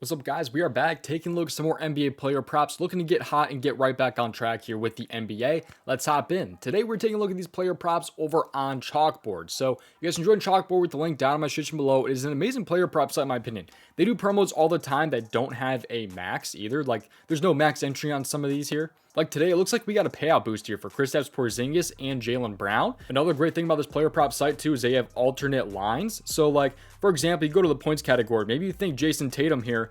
What's up, guys? We are back taking a look at some more NBA player props, looking to get hot and get right back on track here with the NBA. Let's hop in. Today, we're taking a look at these player props over on Chalkboard. So, you guys enjoyed Chalkboard with the link down in my description below. It is an amazing player prop site, in my opinion. They do promos all the time that don't have a max either. Like, there's no max entry on some of these here. Like today, it looks like we got a payout boost here for Kristaps Porzingis and Jaylen Brown. Another great thing about this player prop site too is they have alternate lines. So like, for example, you go to the points category. Maybe you think Jason Tatum here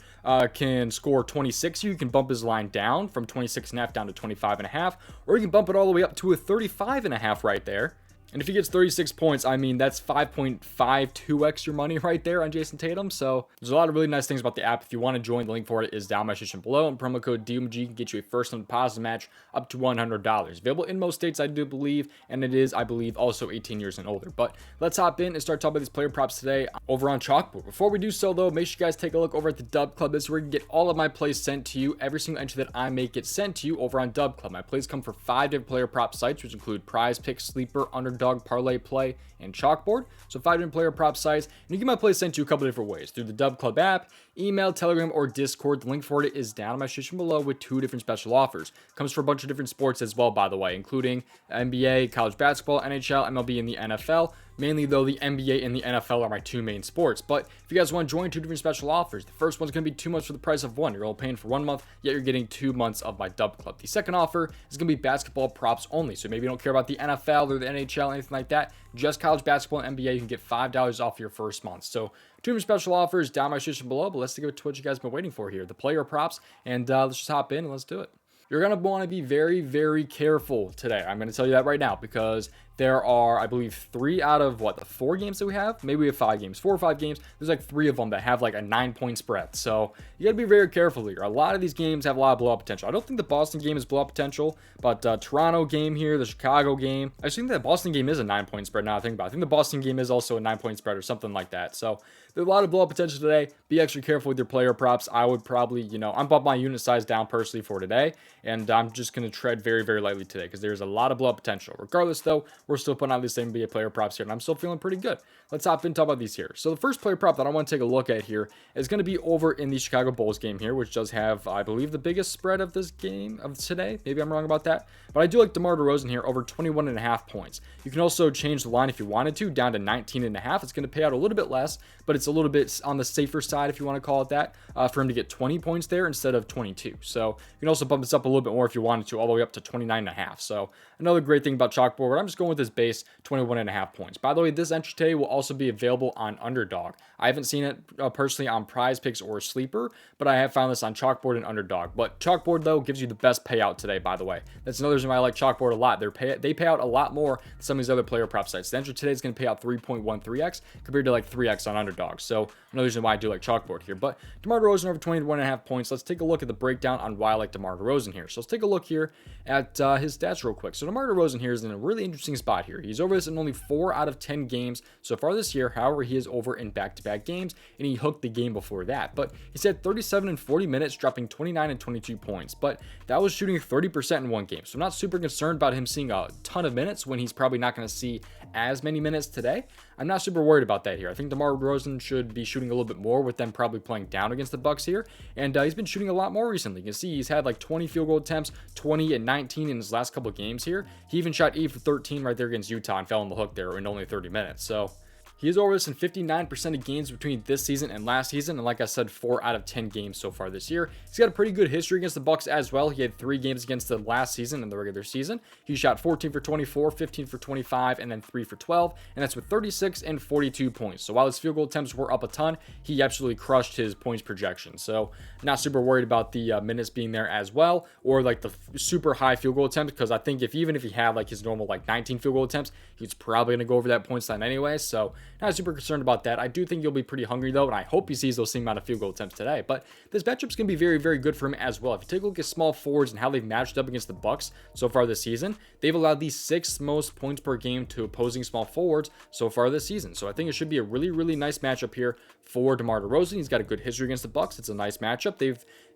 can score 26. You can bump his line down from 26.5 down to 25.5. Or you can bump it all the way up to a 35.5 right there. And if he gets 36 points, I mean, that's 5.52x your money right there on Jason Tatum. So there's a lot of really nice things about the app. If you want to join, the link for it is down in my description below. And promo code DOMG can get you a first time deposit match up to $100. Available in most states, I do believe. And it is, I believe, also 18 years and older. But let's hop in and start talking about these player props today over on Chalkboard. Before we do so, though, make sure you guys take a look over at the Dub Club. This is where you can get all of my plays sent to you. Every single entry that I make gets sent to you over on Dub Club. My plays come from 5 different player prop sites, which include prizepicks, sleeper, underdog, parlay, play, and Chalkboard. So 5 different player prop sites, and you get my plays sent to you a couple different ways: through the Dub Club app, email, Telegram, or Discord. The link for it is down in my description below with 2 different special offers. Comes for a bunch of different sports as well, by the way, including NBA, college basketball, NHL, MLB, and the NFL. Mainly, though, the NBA and the NFL are my 2 main sports. But if you guys want to join, 2 different special offers. The first one's going to be 2 months for the price of 1. You're all paying for 1 month, yet you're getting 2 months of my Dub Club. The second offer is going to be basketball props only. So maybe you don't care about the NFL or the NHL, anything like that. Just college basketball and NBA, you can get $5 off your first month. So 2 different special offers down my description below. But let's take it to what you guys have been waiting for here, the player props. And let's just hop in and let's do it. You're going to want to be very, very careful today. I'm going to tell you that right now because there are, I believe, 3 out of the 4 games that we have. Maybe we have 5 games, 4 or 5 games. There's like 3 of them that have like a 9-point spread. So you got to be very careful here. A lot of these games have a lot of blowout potential. I don't think the Boston game is blowout potential, but Toronto game here, the Chicago game. I think that Boston game is a 9-point spread now I think about it. I think the Boston game is also a 9-point spread or something like that. So there's a lot of blowout potential today. Be extra careful with your player props. I would probably, I'm bumping my unit size down personally for today. And I'm just going to tread very, very lightly today because there's a lot of blowout potential. Regardless, though, we're still putting out these NBA player props here, and I'm still feeling pretty good. Let's hop in and talk about these here. So the first player prop that I want to take a look at here is going to be over in the Chicago Bulls game here, which does have, I believe, the biggest spread of this game of today. Maybe I'm wrong about that, but I do like DeMar DeRozan here over 21.5 points. You can also change the line if you wanted to down to 19.5. It's going to pay out a little bit less, but it's a little bit on the safer side, if you want to call it that, for him to get 20 points there instead of 22. So you can also bump this up a little bit more if you wanted to, all the way up to 29.5. So another great thing about Chalkboard, I'm just going with this base 21.5 points. By the way, this entry today will also be available on Underdog. I haven't seen it personally on PrizePicks or Sleeper, but I have found this on Chalkboard and Underdog. But Chalkboard, though, gives you the best payout today, by the way. That's another reason why I like Chalkboard a lot. They pay out a lot more than some of these other player prop sites. The entry today is going to pay out 3.13x compared to like 3x on Underdog. So another reason why I do like Chalkboard here. But DeMar DeRozan over 21.5 points. Let's take a look at the breakdown on why I like DeMar DeRozan here. So let's take a look here at his stats real quick. So DeMar DeRozan here is in a really interesting spot here. He's over this in only 4 out of 10 games so far this year. However, he is over in back-to-back games, and he hooked the game before that. But he's had 37 and 40 minutes, dropping 29 and 22 points. But that was shooting 30% in one game. So I'm not super concerned about him seeing a ton of minutes when he's probably not going to see as many minutes today. I'm not super worried about that here. I think DeMar DeRozan should be shooting a little bit more with them probably playing down against the Bucks here. And he's been shooting a lot more recently. You can see he's had like 20 field goal attempts, 20 and 19 in his last couple of games here. He even shot 8 for 13 right there against Utah and fell on the hook there in only 30 minutes. So he is over this in 59% of games between this season and last season, and like I said, 4 out of 10 games so far this year. He's got a pretty good history against the Bucks as well. He had 3 games against the last season in the regular season. He shot 14 for 24, 15 for 25, and then 3 for 12, and that's with 36 and 42 points. So while his field goal attempts were up a ton, he absolutely crushed his points projection. So not super worried about the minutes being there as well, or like the super high field goal attempts, because I think even if he had like his normal like 19 field goal attempts, he's probably going to go over that points line anyway. So not super concerned about that. I do think you'll be pretty hungry though, and I hope he sees those same amount of field goal attempts today. But this matchup's going to be very, very good for him as well. If you take a look at small forwards and how they've matched up against the Bucks so far this season, they've allowed the 6th most points per game to opposing small forwards so far this season. So I think it should be a really, really nice matchup here for DeMar DeRozan. He's got a good history against the Bucks. It's a nice matchup.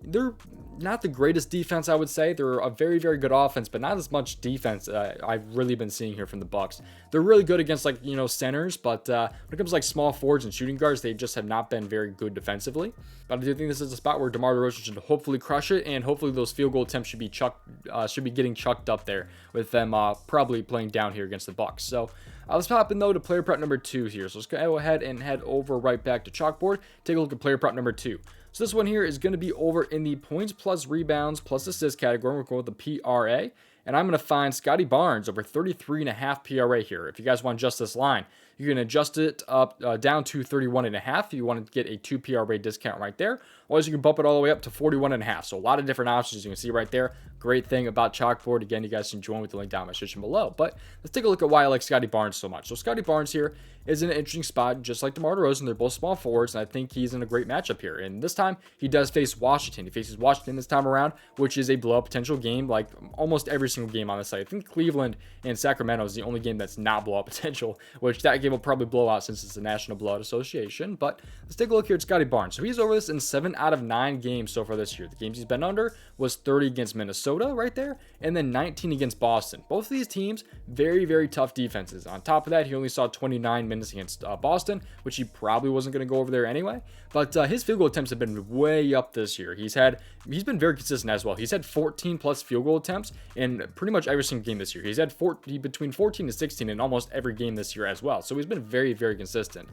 They're not the greatest defense, I would say. They're a very, very good offense, but not as much defense I've really been seeing here from the Bucks. They're really good against, like, centers, but when it comes to like small forwards and shooting guards, they just have not been very good defensively. But I do think this is a spot where DeMar DeRozan should hopefully crush it, and hopefully those field goal attempts should be getting chucked up there with them probably playing down here against the Bucks. So let's hop in though to player prop number 2 here. So let's go ahead and head over right back to Chalkboard. Take a look at player prop number 2. So this one here is going to be over in the points plus rebounds plus assists category. We're going with the PRA. And I'm going to find Scotty Barnes over 33.5 PRA here. If you guys want just this line, you can adjust it up down to 31.5 if you want to get a 2 PRA discount right there. Or you can bump it all the way up to 41.5. So a lot of different options you can see right there. Great thing about Chalkboard. Again, you guys can join with the link down in the description below. But let's take a look at why I like Scotty Barnes so much. So Scotty Barnes here is in an interesting spot, just like DeMar DeRozan. They're both small forwards, and I think he's in a great matchup here. And this time, he does face Washington. He faces Washington this time around, which is a blowout potential game, like almost every single game on the site. I think Cleveland and Sacramento is the only game that's not blowout potential, which that game will probably blow out since it's the National Blowout Association. But let's take a look here at Scotty Barnes. So he's over this in 7 out of 9 games so far this year. The games he's been under was 30 against Minnesota right there, and then 19 against Boston. Both of these teams, very, very tough defenses. On top of that, he only saw 29 minutes against Boston, which he probably wasn't going to go over there anyway. But his field goal attempts have been way up this year. He's been very consistent as well. He's had 14 plus field goal attempts in pretty much every single game this year. He's had between 14 to 16 in almost every game this year as well. So he's been very, very consistent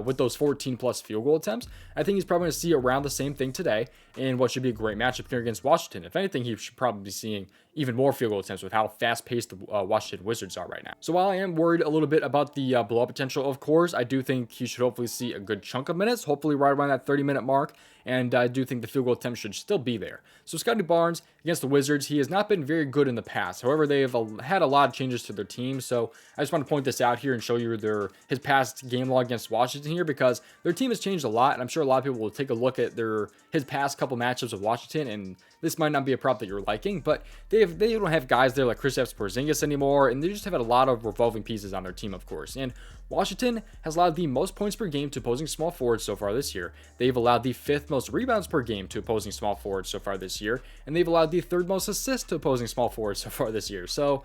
with those 14 plus field goal attempts. I think he's probably going to see around the same thing today in what should be a great matchup here against Washington. If anything, he should probably be seeing even more field goal attempts with how fast-paced the Washington Wizards are right now. So while I am worried a little bit about the blow-up potential, of course, I do think he should hopefully see a good chunk of minutes, hopefully right around that 30-minute mark, and I do think the field goal attempt should still be there. So Scotty Barnes against the Wizards, he has not been very good in the past. However, they have had a lot of changes to their team, so I just want to point this out here and show you his past game log against Washington here, because their team has changed a lot, and I'm sure a lot of people will take a look at his past couple matchups with Washington, and this might not be a prop that you're liking, but they don't have guys there like Kristaps Porzingis anymore, and they just have had a lot of revolving pieces on their team, of course. And Washington has allowed the most points per game to opposing small forwards so far this year. They've allowed the 5th most rebounds per game to opposing small forwards so far this year, and they've allowed the 3rd most assists to opposing small forwards so far this year. So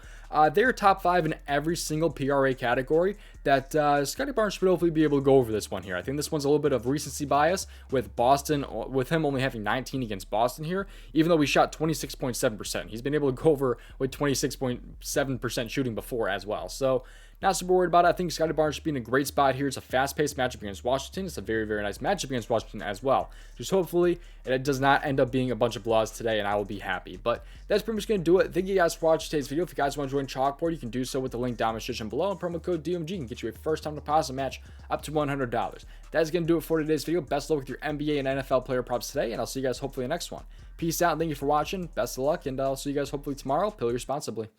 they're top 5 in every single PRA category that Scotty Barnes should hopefully be able to go over this one here. I think this one's a little bit of recency bias with Boston, with him only having 19 against Boston here, even though we shot 26.7%. He's been able to go over with 26.7% shooting before as well. So not super worried about it. I think Scotty Barnes should be in a great spot here. It's a fast-paced matchup against Washington. It's a very, very nice matchup against Washington as well. Just hopefully it does not end up being a bunch of blowouts today, and I will be happy. But that's pretty much going to do it. Thank you guys for watching today's video. If you guys want to join Chalkboard, you can do so with the link down in the description below. And promo code DOMG can get you a first-time deposit match up to $100. That's going to do it for today's video. Best of luck with your NBA and NFL player props today, and I'll see you guys hopefully in the next one. Peace out, and thank you for watching. Best of luck, and I'll see you guys hopefully tomorrow. Play responsibly.